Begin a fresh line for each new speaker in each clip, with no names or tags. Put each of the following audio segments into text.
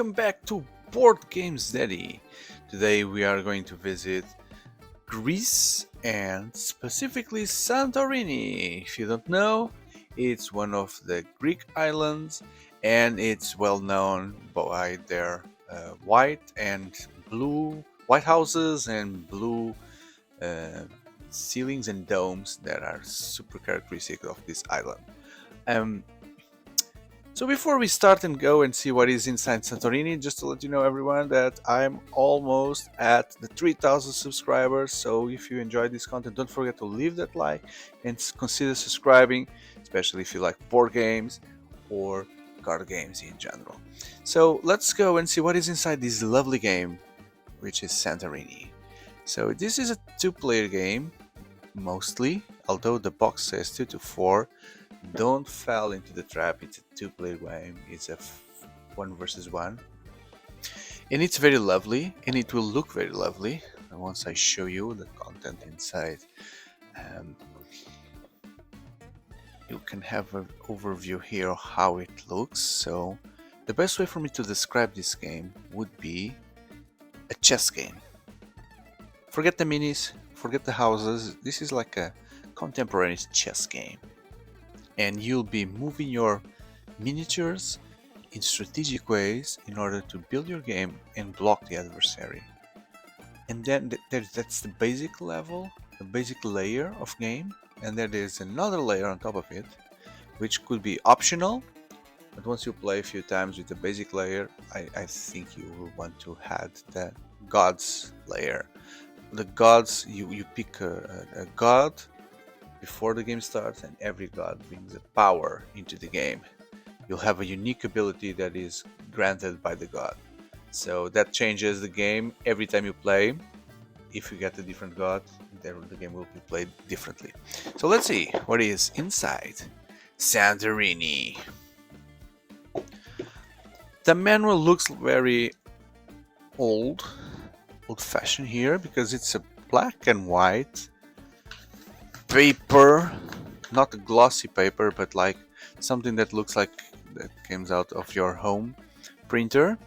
welcome back to Board Games Daddy. Today we are going to visit Greece and specifically Santorini. If you don't know, it's one of the Greek islands and it's well known by their white and blue white houses and blue uh, ceilings and domes that are super characteristic of this island. Um, So before we start and go and see what is inside Santorini, just to let you know everyone that I'm almost at the 3,000 subscribers. So if you enjoyed this content, don't forget to leave that like and consider subscribing, especially if you like board games or card games in general. So let's go and see what is inside this lovely game, which is Santorini. So this is a two-player game, mostly, although the box says 2 to 4. Don't fall into the trap. It's a two-player game. It's a 1 versus 1, and it's very lovely, and it will look very lovely once I show you the content inside. You can have an overview here of how it looks. So the best way for me to describe this game would be a chess game. Forget the minis, forget the houses. This is like a contemporary chess game. And you'll be moving your miniatures in strategic ways in order to build your game and block the adversary. And then that's the basic level, the basic layer of game, and then there's another layer on top of it, which could be optional, but once you play a few times with the basic layer, I think you will want to add the gods layer. The gods, you pick a god before the game starts, and every god brings a power into the game. You'll have a unique ability that is granted by the god. So that changes the game every time you play. If you get a different god, the game will be played differently. So let's see what is inside Santorini. The manual looks very old-fashioned here because it's a black and white paper, not a glossy paper, but like something that looks like that comes out of your home printer,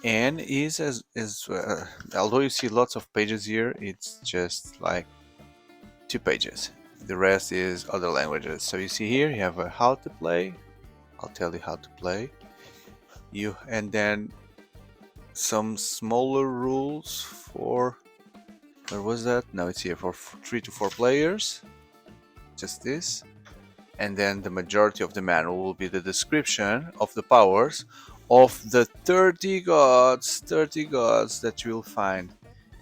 and is although you see lots of pages here, it's just like 2 pages. The rest is other languages. So you see here you have a how to play. I'll tell you how to play. And then some smaller rules for, where was that? No, it's here for 3 to 4 players. Just this, and then the majority of the manual will be the description of the powers of the 30 gods that you will find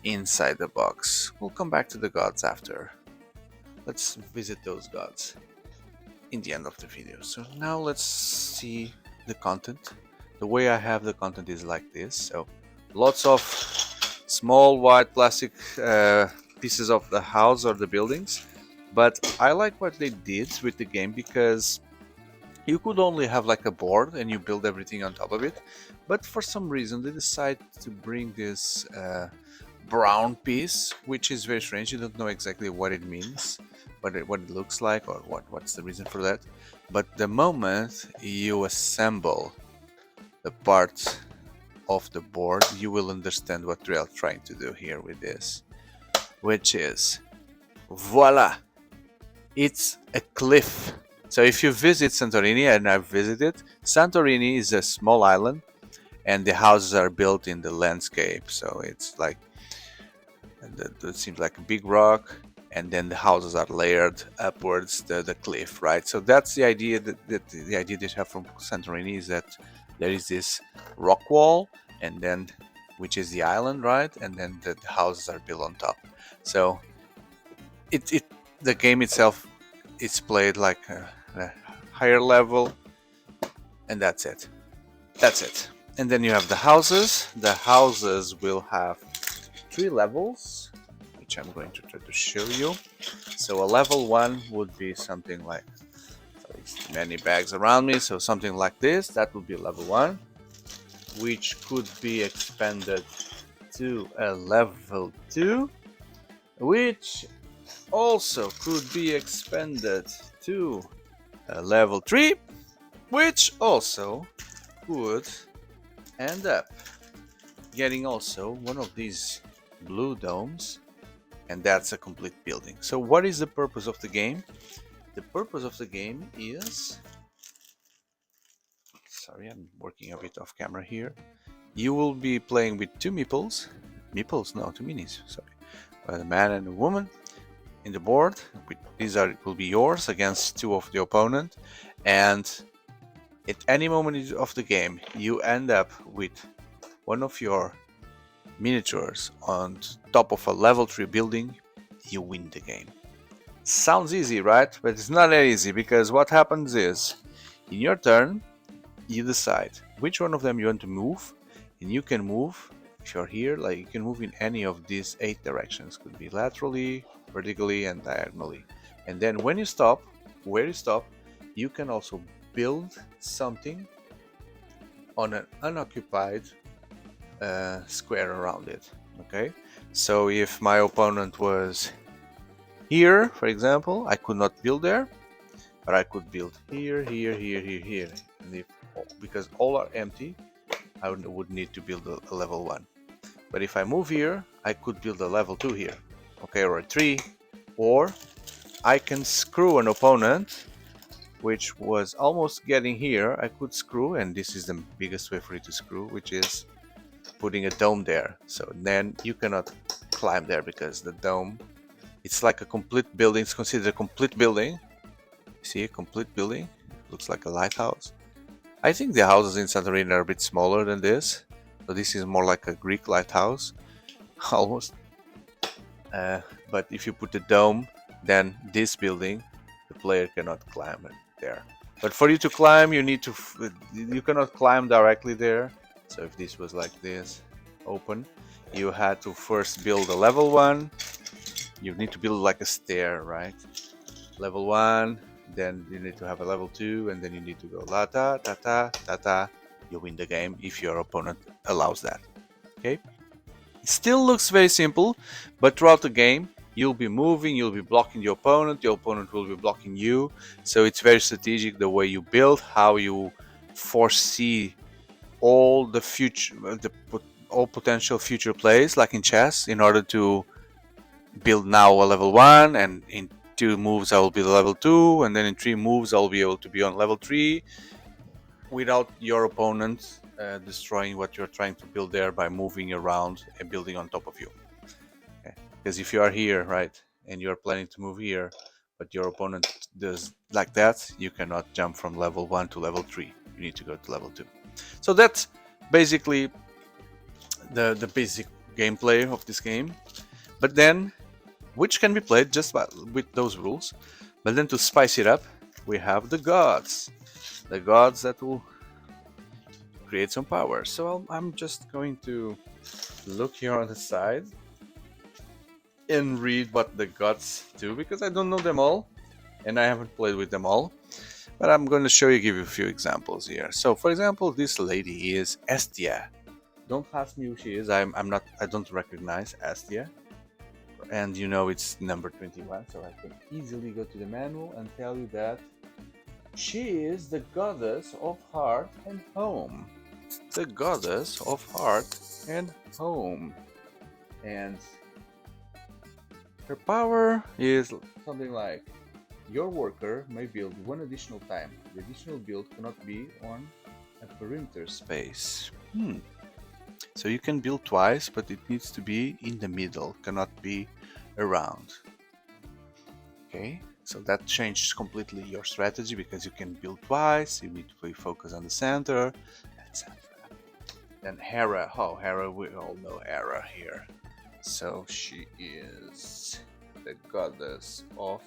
inside the box. We'll come back to the gods after. Let's visit those gods in the end of the video. So now let's see the content. The way I have the content is like this. So lots of small white plastic pieces of the house or the buildings. But I like what they did with the game because you could only have like a board and you build everything on top of it. But for some reason they decide to bring this brown piece, which is very strange. You don't know exactly what it means, what it looks like, or what's the reason for that. But the moment you assemble the parts of the board, you will understand what we are trying to do here with this, which is, voila! It's a cliff. So if you visit Santorini, and I've visited, Santorini is a small island and the houses are built in the landscape. So it's like, it seems like a big rock, and then the houses are layered upwards the cliff, right? So that's the idea that the idea that you have from Santorini is that there is this rock wall, and then which is the island, right? And then the houses are built on top. So the game itself is played like a higher level, and that's it. And then you have the houses. The houses will have 3 levels, which I'm going to try to show you. So a level 1 would be something like, many bags around me, so something like this. That would be level 1, which could be expanded to a level 2, which also could be expanded to a level 3, which also could end up getting also one of these blue domes, and that's a complete building. So what is the purpose of the game? The purpose of the game is, sorry, I'm working a bit off camera here. You will be playing with two meeples, no, two minis, sorry, a man and a woman in the board. These will be yours against two of the opponent, and at any moment of the game you end up with one of your miniatures on top of a level 3 building, you win the game. Sounds easy, right? But it's not that easy, because what happens is, in your turn, you decide which one of them you want to move, and you can move, if you're here, like you can move in any of these 8 directions. Could be laterally, vertically, and diagonally. And then when you stop, where you stop, you can also build something on an unoccupied square around it. Okay, so if my opponent was here, for example, I could not build there, but I could build here, here, here, here, here. And if, because all are empty, I would need to build a level 1. But if I move here, I could build a level 2 here, okay, or a 3, or I can screw an opponent which was almost getting here. I could screw, and this is the biggest way for you to screw, which is putting a dome there. So then you cannot climb there, because the dome, it's like a complete building. It's considered a complete building. See, a complete building looks like a lighthouse. I think the houses in Santorini are a bit smaller than this, so this is more like a Greek lighthouse almost. But if you put the dome, then this building, the player cannot climb it there. But for you to climb, you cannot climb directly there. So if this was like this, open, you had to first build a level 1. You need to build like a stair, right? Level 1, then you need to have a level 2, and then you need to go la ta ta ta ta ta. You win the game if your opponent allows that. Okay? It still looks very simple, but throughout the game, you'll be moving, you'll be blocking your opponent will be blocking you. So it's very strategic the way you build, how you foresee all the future, all potential future plays, like in chess, in order to build now a level 1, and in 2 moves I will be level 2, and then in 3 moves I'll be able to be on level 3 without your opponent destroying what you're trying to build there by moving around and building on top of you. Okay? Because if you are here, right, and you're planning to move here, but your opponent does like that, you cannot jump from level 1 to level 3. You need to go to level 2. So that's basically the basic gameplay of this game. But then, which can be played just with those rules. But then to spice it up, we have the gods. The gods that will create some power. So I'm just going to look here on the side and read what the gods do, because I don't know them all and I haven't played with them all. But I'm going to give you a few examples here. So for example, this lady is Estia. Don't ask me who she is. I don't recognize Estia. And you know it's number 21, so I can easily go to the manual and tell you that she is the goddess of heart and home. The goddess of heart and home. And her power is something like, your worker may build 1 additional time. The additional build cannot be on a perimeter space. So you can build twice, but it needs to be in the middle, cannot be around. Okay, so that changes completely your strategy, because you can build twice, you need to focus on the center, etc. Then Hera, Hera, we all know Hera here. So she is the goddess of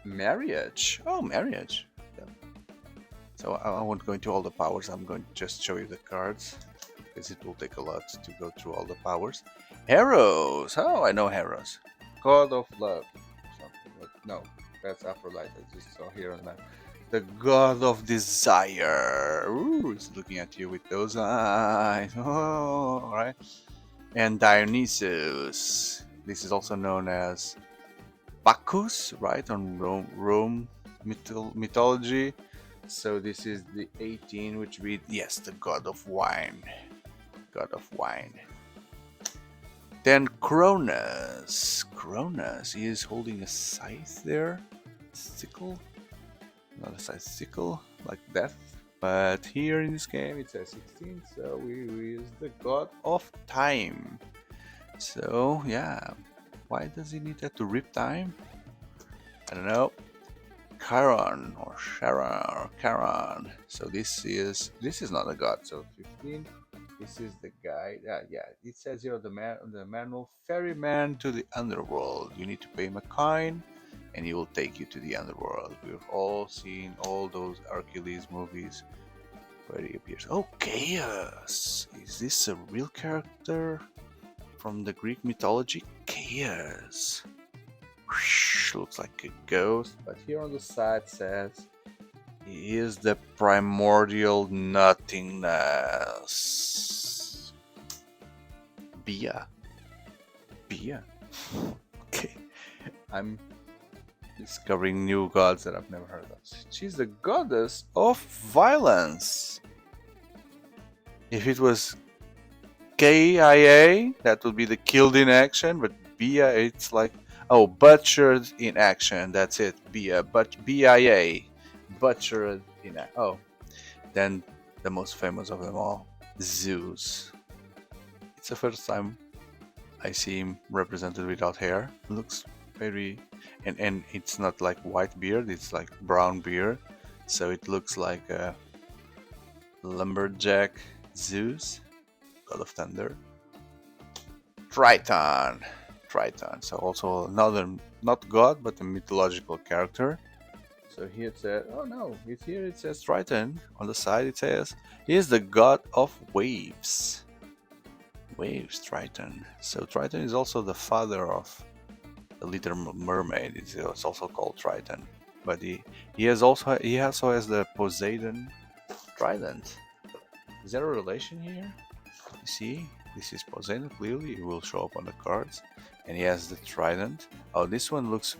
marriage. Oh, marriage. Yeah. So I won't go into all the powers, I'm going to just show you the cards, because it will take a lot to go through all the powers. Eros! Oh, I know Eros. God of love. No, that's Aphrodite. I just saw here on the map. The god of desire. Ooh, he's looking at you with those eyes. Oh, alright. And Dionysus. This is also known as Bacchus, right? On Rome mythology. So this is the 18, which we, yes, the god of wine. god of wine. Then Cronus. Cronus, he is holding a scythe there. Sickle. Not a scythe, sickle, like death. But here in this game it says 16, so we use the god of time. So yeah, why does he need that to rip time? I don't know. Charon or Sharon or Charon. So this is not a god. So 15. This is the guy. Yeah. It says here the manual, ferryman to the underworld. You need to pay him a coin, and he will take you to the underworld. We've all seen all those Hercules movies where he appears. Oh, Chaos! Is this a real character from the Greek mythology? Chaos. Looks like a ghost, but here on the side says he is the primordial nothingness. Bia. Okay, I'm discovering new gods that I've never heard of. She's the goddess of violence. If it was KIA, that would be the killed in action, but Bia, it's like, oh, butchered in action. That's it. Bia, but BIA, butchered in action. Oh, then the most famous of them all, Zeus. It's the first time I see him represented without hair. Looks very, and it's not like white beard. It's like brown beard. So it looks like a lumberjack Zeus, god of thunder. Triton. So also another, not god, but a mythological character. So here it says, oh no, here it says Triton. On the side it says, he is the god of waves. Waves, Triton. So Triton is also the father of the Little Mermaid. It's also called Triton. But he also has the Poseidon trident. Is there a relation here? You see, this is Poseidon, clearly it will show up on the cards. And he has the trident. Oh, this one looks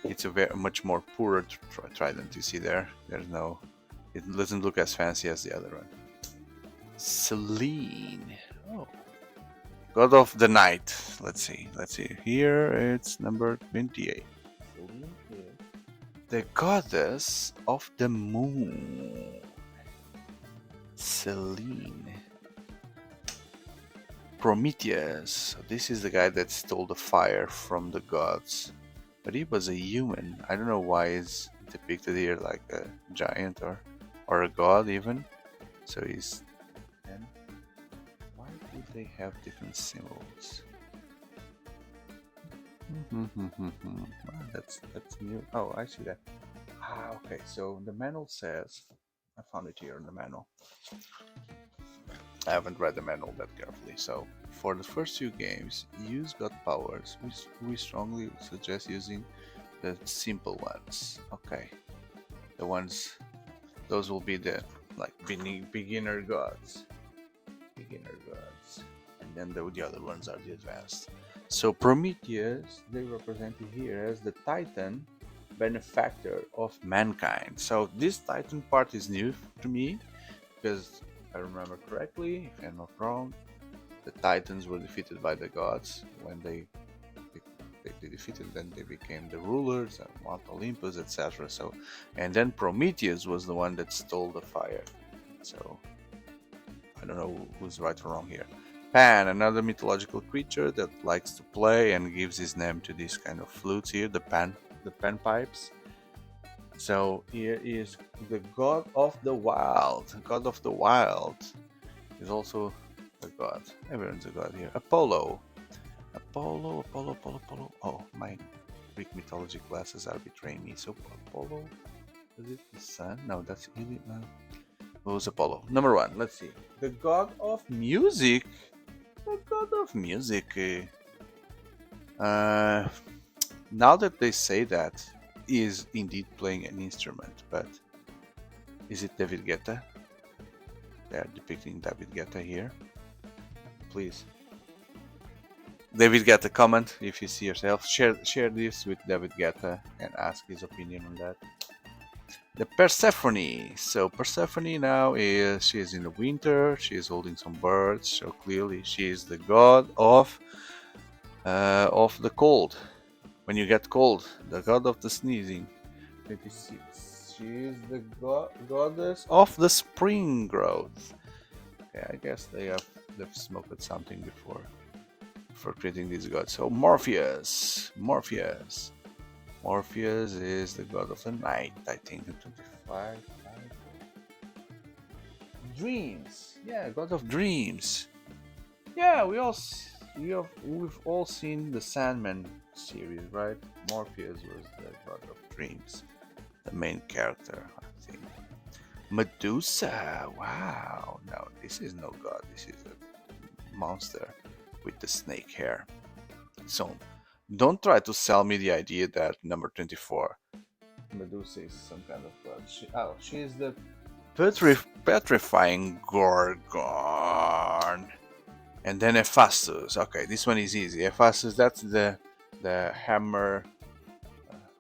it's a much more poorer trident. You see there? There's no, it doesn't look as fancy as the other one. Selene. Oh, god of the night. Let's see. Here it's number 28. Selene is the goddess of the moon. Selene. Prometheus. So this is the guy that stole the fire from the gods, but he was a human. I don't know why he's depicted here like a giant or a god even. So he's. And why do they have different symbols? That's new. Oh, I see that. Okay. So the manual says, I found it here in the manual. I haven't read the manual that carefully. So for the first few games, use god powers. We strongly suggest using the simple ones. Okay, those will be the like beginner gods, and then the other ones are the advanced. So Prometheus, they represented here as the Titan, benefactor of mankind. So this Titan part is new to me because, if I remember correctly, if I'm not wrong, the Titans were defeated by the gods. When they defeated them, they became the rulers of Mount Olympus, etc. So, and then Prometheus was the one that stole the fire. So I don't know who's right or wrong here. Pan, another mythological creature that likes to play and gives his name to these kind of flutes here, the pan pipes. So here is the god of the wild. God of the wild is also a god. Everyone's a god here. Apollo. Oh, my Greek mythology classes are betraying me. So Apollo, is it the sun? No, that's Helios. What was Apollo? Number 1. Let's see. The god of music. The god of music. Now that they say that, he is indeed playing an instrument, but is it David Guetta? They are depicting David Guetta here. Please, David Guetta, comment if you see yourself. Share this with David Guetta and ask his opinion on that. The Persephone. So Persephone now she is in the winter. She is holding some birds. So clearly she is the god of the cold. When you get cold, the god of the sneezing. 26. She is the goddess of the spring growth. Okay, I guess they've smoked something before for creating these gods. So Morpheus. Morpheus is the god of the night, I think, in 25. Dreams. Yeah, god of dreams. Yeah, we've all seen the Sandman series, right? Morpheus was the god of dreams, the main character, I think. Medusa. Wow. No, this is no god. This is a monster with the snake hair. So, don't try to sell me the idea that number 24, Medusa, is some kind of god. She is the petrifying Gorgon. And then Hephaestus. Okay, this one is easy. Hephaestus, that's the hammer.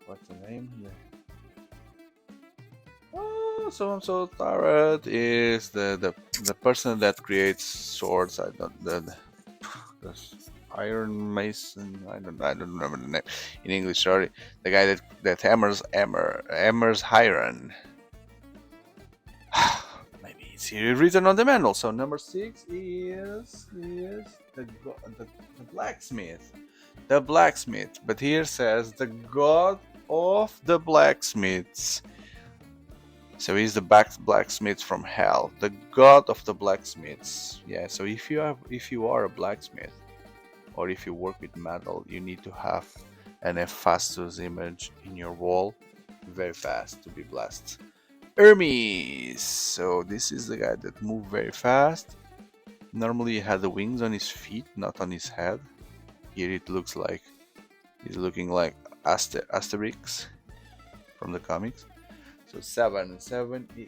What's the name? So Tarot is the person that creates swords. I don't the Iron Mason. I don't remember the name in English. Sorry, the guy that hammers iron. Maybe it's here written on the manual. So number 6 is the blacksmith. The blacksmith. But here says the god of the blacksmiths. So he's the blacksmith from hell, the god of the blacksmiths. Yeah. So if you are a blacksmith, or if you work with metal, you need to have an Hephaestus image in your wall, very fast to be blessed. Hermes. So this is the guy that moved very fast. Normally he had the wings on his feet, not on his head. Here it looks like he's looking like Asterix from the comics. So 7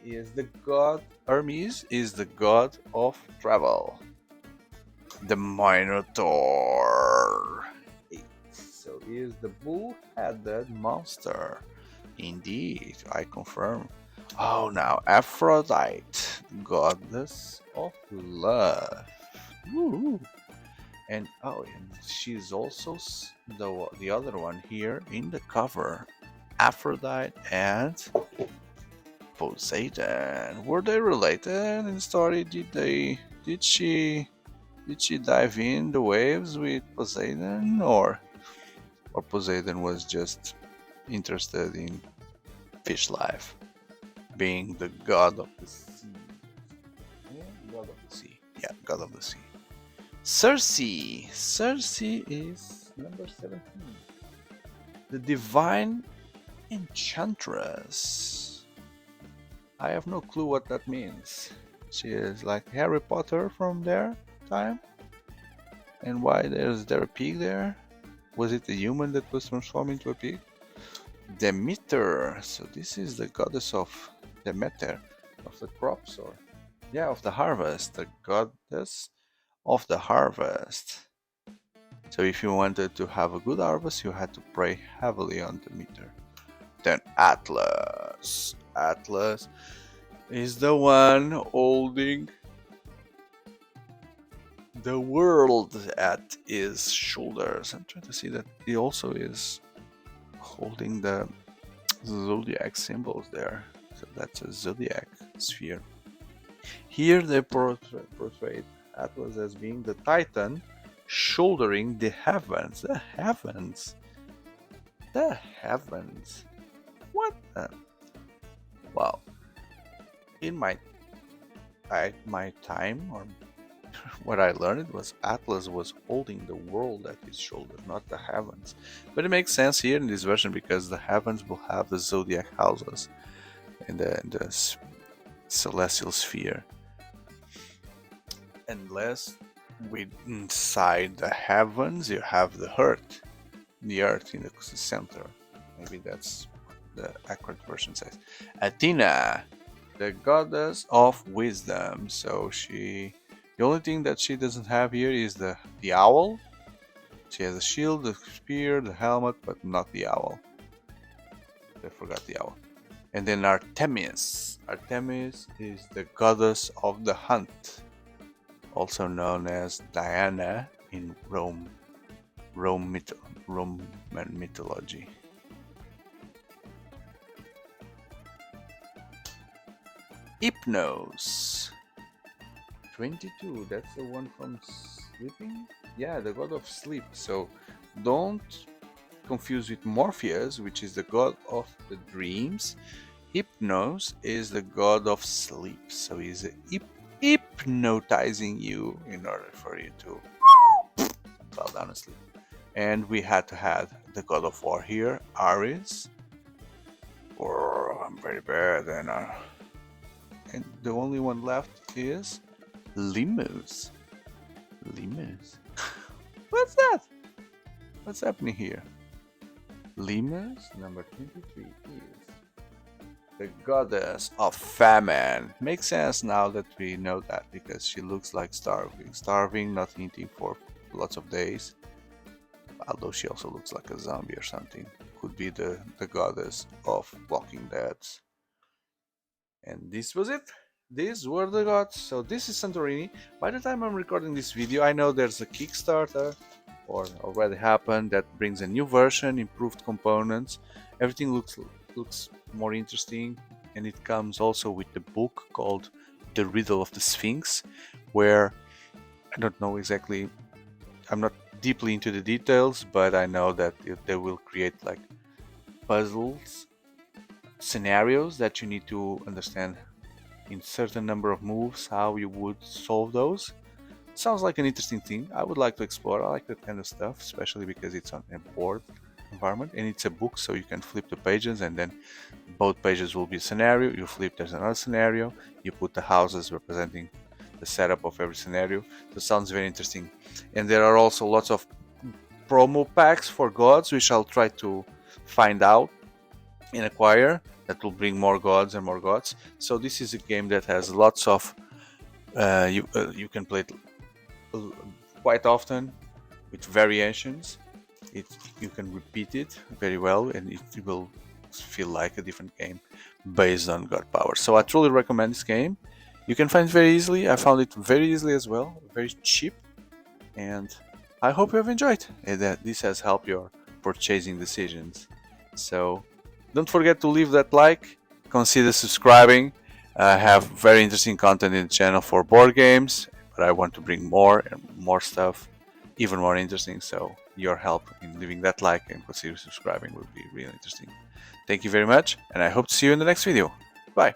is the god. Hermes is the god of travel. The Minotaur. 8. So he is the bull-headed monster. Indeed, I confirm. Oh, now Aphrodite, goddess of love. Woo. And she's also the other one here in the cover. Aphrodite and Poseidon. Were they related in the story? Did she dive in the waves with Poseidon, or Poseidon was just interested in fish life, being the god of the sea? Yeah, god of the sea. Yeah, god of the sea. Circe is number 17. The divine enchantress. I have no clue what that means. She is like Harry Potter from their time. And why is there a pig there? Was it a human that was transformed into a pig? Demeter. So this is the goddess of Demeter, of the crops, or of the harvest. The goddess of the harvest. So if you wanted to have a good harvest, you had to pray heavily on Demeter. Then Atlas. Atlas is the one holding the world at his shoulders. I'm trying to see that he also is holding the zodiac symbols there. So that's a zodiac sphere. Here they portrayed Atlas as being the Titan shouldering the heavens. The heavens. The heavens. What? Wow. In my time, or what I learned, was Atlas was holding the world at his shoulders, not the heavens. But it makes sense here in this version because the heavens will have the zodiac houses in the celestial sphere. Unless inside the heavens you have the earth in the center. Maybe that's the accurate version says. Athena, the goddess of wisdom. So the only thing that she doesn't have here is the owl. She has a shield, the spear, the helmet, but not the owl. I forgot the owl. And then Artemis. Artemis is the goddess of the hunt, also known as Diana in Roman mythology. Hypnos. 22, that's the one from sleeping? Yeah, the god of sleep. So don't confuse with Morpheus, which is the god of the dreams. Hypnos is the god of sleep. So he's hypnotizing you in order for you to fall down asleep. And we had to have the god of war here, Ares. Oh, I'm very bad, and the only one left is Lemurs. Lemurs? What's that? What's happening here? Lemurs, number 23 is the goddess of famine. Makes sense now that we know that, because she looks like starving. Starving, not eating for lots of days. Although she also looks like a zombie or something. Could be the goddess of Walking Dead. And this was it. These were the gods. So this is Santorini. By the time I'm recording this video, I know there's a Kickstarter, or already happened, that brings a new version, improved components. Everything looks more interesting, and it comes also with the book called The Riddle of the Sphinx, where I don't know exactly, I'm not deeply into the details, but I know that they will create like puzzles, scenarios that you need to understand in certain number of moves how you would solve those. Sounds like an interesting thing. I would like to explore. I like that kind of stuff, especially because it's on a board environment and it's a book, so you can flip the pages, and then both pages will be a scenario. You flip, there's another scenario. You put the houses representing the setup of every scenario. So it sounds very interesting. And there are also lots of promo packs for gods, which I'll try to find out and acquire, that will bring more gods and more gods. So this is a game that has lots of you can play it quite often with variations. You can repeat it very well, and it will feel like a different game based on god power. So I truly recommend this game. You can find it very easily. I found it very easily as well, very cheap, and I hope you have enjoyed and that this has helped your purchasing decisions. So don't forget to leave that like, consider subscribing. I have very interesting content in the channel for board games, but I want to bring more and more stuff, even more interesting. So your help in leaving that like and consider subscribing would be really interesting. Thank you very much, and I hope to see you in the next video. Bye.